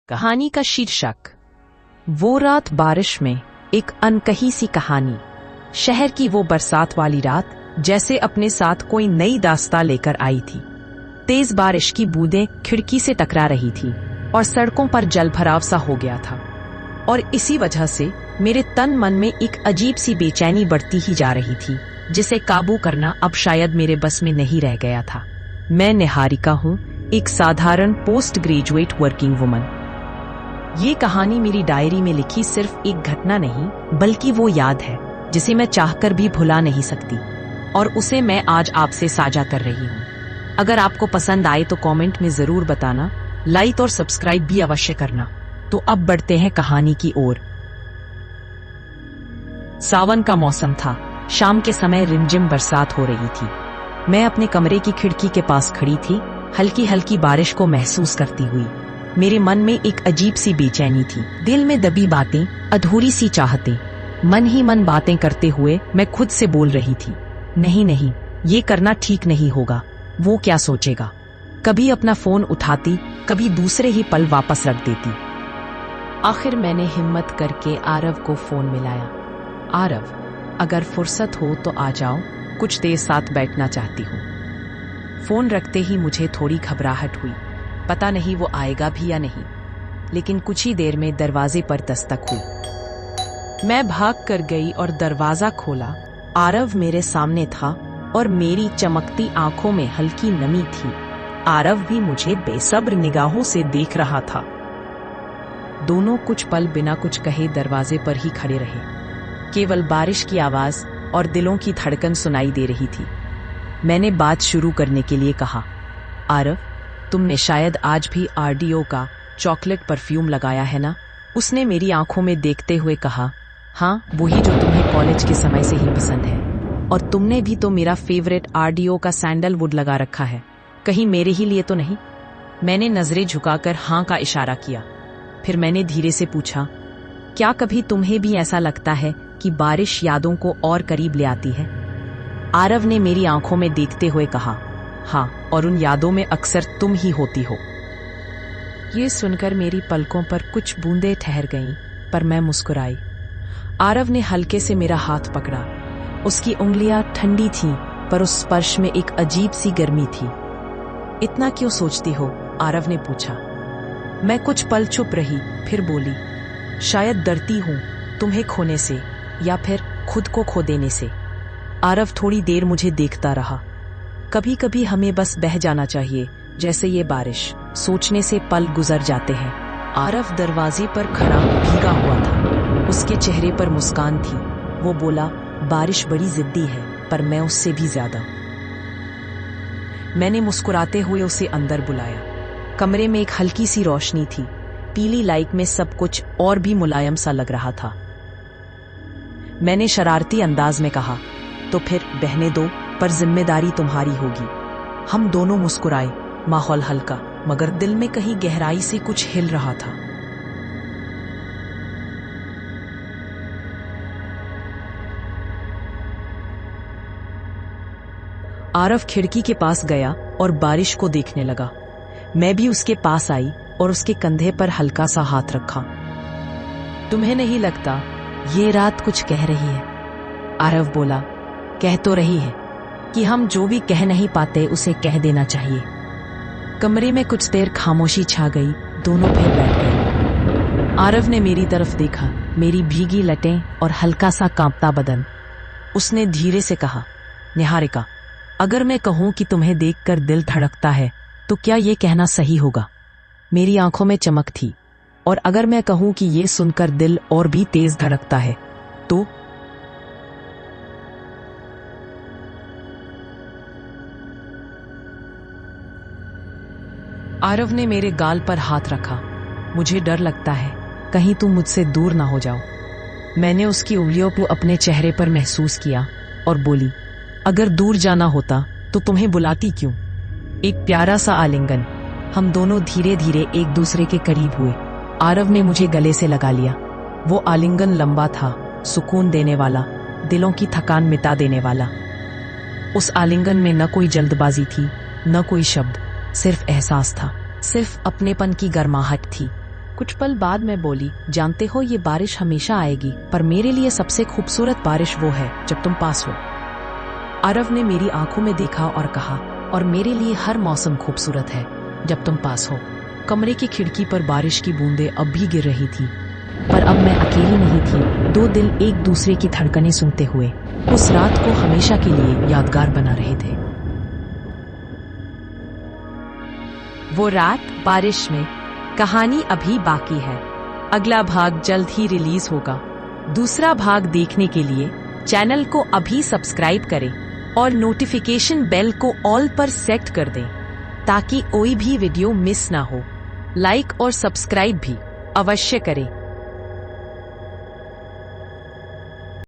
कहानी का शीर्षक वो रात बारिश में, एक अनकही सी कहानी। शहर की वो बरसात वाली रात जैसे अपने साथ कोई नई दास्तां लेकर आई थी। तेज बारिश की बूंदें खिड़की से टकरा रही थी और सड़कों पर जलभराव सा हो गया था, और इसी वजह से मेरे तन मन में एक अजीब सी बेचैनी बढ़ती ही जा रही थी, जिसे काबू करना अब शायद मेरे बस में नहीं रह गया था। मैं निहारिका हूँ, एक साधारण पोस्ट ग्रेजुएट वर्किंग वुमन। ये कहानी मेरी डायरी में लिखी सिर्फ एक घटना नहीं, बल्कि वो याद है जिसे मैं चाहकर भी भुला नहीं सकती, और उसे मैं आज आपसे साझा कर रही हूँ। अगर आपको पसंद आए तो कमेंट में जरूर बताना, लाइक और सब्सक्राइब भी अवश्य करना। तो अब बढ़ते हैं कहानी की ओर। सावन का मौसम था। शाम के समय रिमझिम बरसात हो रही थी। मैं अपने कमरे की खिड़की के पास खड़ी थी, हल्की हल्की बारिश को महसूस करती हुई। मेरे मन में एक अजीब सी बेचैनी थी, दिल में दबी बातें, अधूरी सी चाहतें। मन ही मन बातें करते हुए मैं खुद से बोल रही थी, नहीं नहीं, ये करना ठीक नहीं होगा। वो क्या सोचेगा। कभी अपना फोन उठाती, कभी दूसरे ही पल वापस रख देती। आखिर मैंने हिम्मत करके आरव को फोन मिलाया। आरव, अगर फुर्सत हो तो आ जाओ, कुछ देर साथ बैठना चाहती हूँ। फोन रखते ही मुझे थोड़ी घबराहट हुई। पता नहीं वो आएगा भी या नहीं, लेकिन कुछ ही देर में दरवाजे पर दस्तक हुई। मैं भाग कर गई और दरवाजा खोला। आरव मेरे सामने था और मेरी चमकती आंखों में हल्की नमी थी। आरव भी मुझे बेसब्र निगाहों से देख रहा था। दोनों कुछ पल बिना कुछ कहे दरवाजे पर ही खड़े रहे। केवल बारिश की आवाज और दिलों की धड़कन सुनाई दे रही थी। मैंने बात शुरू करने के लिए कहा, आरव, तुमने शायद आज भी आरडीओ का चॉकलेट परफ्यूम लगाया है ना? उसने मेरी आंखों में देखते हुए कहा, हाँ, वही जो तुम्हें कॉलेज के समय से ही पसंद है। और तुमने भी तो मेरा फेवरेट आरडीओ का सैंडलवुड लगा रखा है, कहीं मेरे ही लिए तो नहीं? मैंने नजरें झुकाकर हाँ का इशारा किया। फिर मैंने धीरे से पूछा, क्या कभी तुम्हें भी ऐसा लगता है कि बारिश यादों को और करीब ले आती है? आरव ने मेरी आंखों में देखते हुए कहा, हाँ, और उन यादों में अक्सर तुम ही होती हो। ये सुनकर मेरी पलकों पर कुछ बूंदें ठहर गईं, पर मैं मुस्कुराई। आरव ने हल्के से मेरा हाथ पकड़ा। उसकी उंगलियां ठंडी थीं, पर उस स्पर्श में एक अजीब सी गर्मी थी। इतना क्यों सोचती हो? आरव ने पूछा। मैं कुछ पल चुप रही, फिर बोली, शायद डरती हूं तुम्हें खोने से, या फिर खुद को खो देने से। आरव थोड़ी देर मुझे देखता रहा। कभी कभी हमें बस बह जाना चाहिए, जैसे ये बारिश, सोचने से पल गुजर जाते हैं। आरव दरवाजे पर खड़ा भीगा हुआ था। उसके चेहरे पर मुस्कान थी। वो बोला, बारिश बड़ी जिद्दी है, पर मैं उससे भी ज्यादा। मैंने मुस्कुराते हुए उसे अंदर बुलाया। कमरे में एक हल्की सी रोशनी थी। पीली लाइट में सब कुछ और भी मुलायम सा लग रहा था। मैंने शरारती अंदाज में कहा, तो फिर बहने दो, पर जिम्मेदारी तुम्हारी होगी। हम दोनों मुस्कुराए। माहौल हल्का, मगर दिल में कहीं गहराई से कुछ हिल रहा था। आरव खिड़की के पास गया और बारिश को देखने लगा। मैं भी उसके पास आई और उसके कंधे पर हल्का सा हाथ रखा। तुम्हें नहीं लगता ये रात कुछ कह रही है? आरव बोला, कह तो रही है कि हम जो भी कह नहीं पाते उसे कह देना चाहिए। कमरे में कुछ देर खामोशी छा गई। दोनों फिर बैठ गए। आरव ने मेरी तरफ देखा, मेरी भीगी लटें और हल्का सा कांपता बदन। उसने धीरे से कहा, निहारिका, अगर मैं कहूं कि तुम्हें देखकर दिल धड़कता है, तो क्या ये कहना सही होगा? मेरी आंखों में चमक थी। और अगर मैं कहूं कि ये सुनकर दिल और भी तेज धड़कता है, तो? आरव ने मेरे गाल पर हाथ रखा। मुझे डर लगता है, कहीं तुम मुझसे दूर ना हो जाओ। मैंने उसकी उंगलियों को अपने चेहरे पर महसूस किया और बोली, अगर दूर जाना होता तो तुम्हें बुलाती क्यों? एक प्यारा सा आलिंगन। हम दोनों धीरे धीरे एक दूसरे के करीब हुए। आरव ने मुझे गले से लगा लिया। वो आलिंगन लंबा था, सुकून देने वाला, दिलों की थकान मिटा देने वाला। उस आलिंगन में न कोई जल्दबाजी थी, न कोई शब्द, सिर्फ एहसास था, सिर्फ अपनेपन की गर्माहट थी। कुछ पल बाद मैं बोली, जानते हो ये बारिश हमेशा आएगी, पर मेरे लिए सबसे खूबसूरत बारिश वो है जब तुम पास हो। आरव ने मेरी आंखों में देखा और कहा, और मेरे लिए हर मौसम खूबसूरत है जब तुम पास हो। कमरे की खिड़की पर बारिश की बूंदें अब भी गिर रही थी, पर अब मैं अकेली नहीं थी। दो दिल एक दूसरे की धड़कनें सुनते हुए उस रात को हमेशा के लिए यादगार बना रहे थे। वो रात बारिश में कहानी अभी बाकी है। अगला भाग जल्द ही रिलीज होगा। दूसरा भाग देखने के लिए चैनल को अभी सब्सक्राइब करें और नोटिफिकेशन बेल को ऑल पर सेट कर दें ताकि कोई भी वीडियो मिस ना हो। लाइक और सब्सक्राइब भी अवश्य करें।